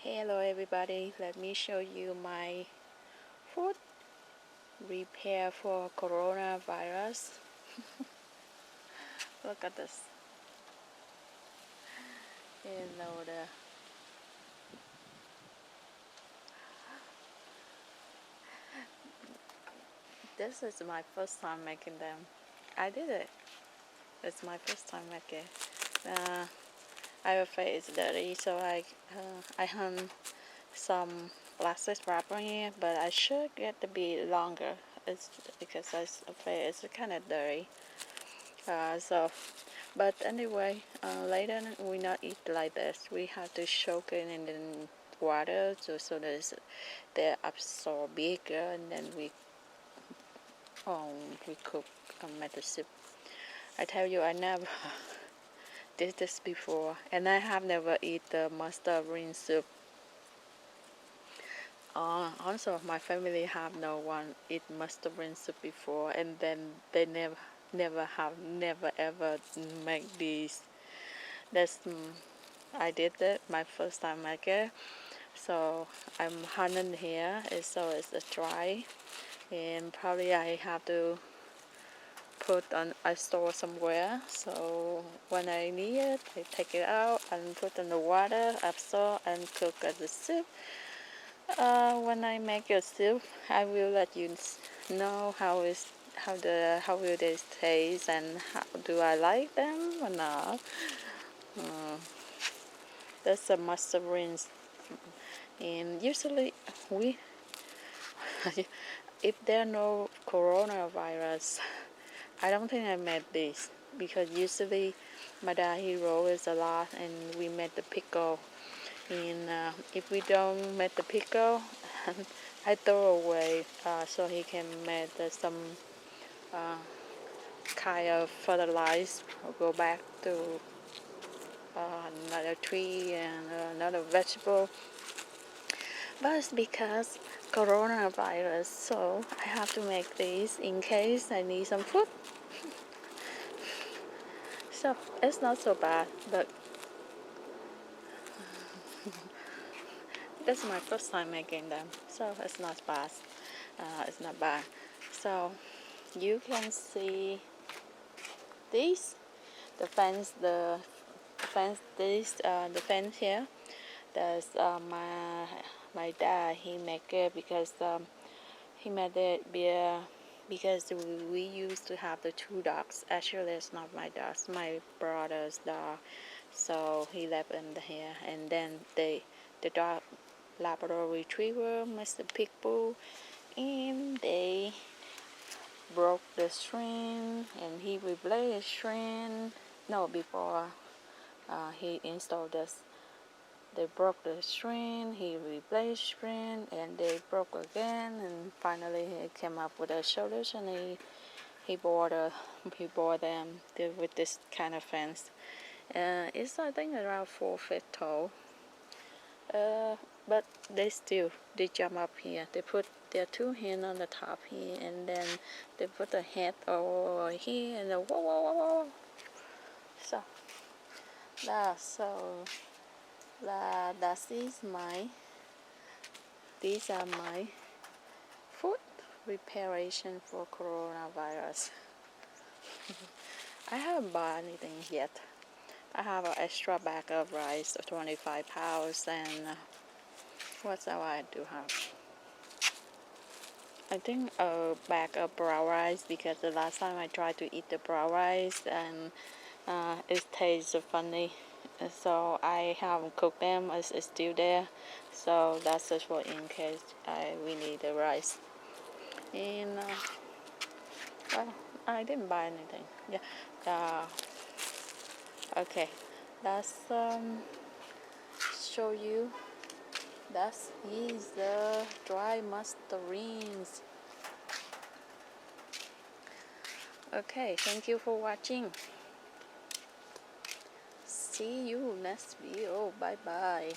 Hello everybody, let me show you my food repair for coronavirus. Look at this. Hello there. This is my first time making them. I did it. It's my first time making. Our face is dirty, so I hung some plastic wrapper here, but I should get to be longer. It's because it's kind of dirty. But anyway, later we not eat like this. We have to soak it in the water so that they absorb bigger, and then we cook make the soup. I tell you, I never did this before, and I have never eat the mustard green soup. Also, my family have no one eat mustard green soup before, and then they never ever make these. I did it my first time maker. So I'm hunting here, so it's dry, and probably I have to put on a store somewhere. So when I need it, I take it out and put in the water, absorb, and cook as a soup. When I make a soup, I will let you know how will they taste and how do I like them or not. That's a mustard rinse, and usually if there are no coronavirus, I don't think I made this, because usually my dad he rolls a lot and we made the pickle. And if we don't make the pickle, I throw away so he can make some kind of fertilizer or go back to another tree and another vegetable. But it's because coronavirus, so I have to make these in case I need some food. So it's not so bad, but this is my first time making them, so it's not bad. It's not bad. So you can see these, the fence here. That's my dad. He make it because he made it because we used to have the two dogs. Actually, it's not my dogs, my brother's dog. So he left in here, and then the dog Labrador Retriever, Mr. Pitbull, and they broke the string, and he replaced the string. No, before he installed this, they broke the string, he replaced string, and they broke again, and finally he came up with a solution. He bought them with this kind of fence. It's I think around 4 feet tall. But they jump up here. They put their two hands on the top here, and then they put the head over here, and whoa. So these are my food preparation for coronavirus. I haven't bought anything yet. I have an extra bag of rice of 25 pounds, and what else I do have? I think a bag of brown rice, because the last time I tried to eat the brown rice and it tastes funny, so I haven't cooked them. It's still there, so that's just for in case we need the rice. And well, I didn't buy anything. Yeah. Okay, that's show you. That is the dry mustarines. Okay, thank you for watching. See you next video. Bye bye.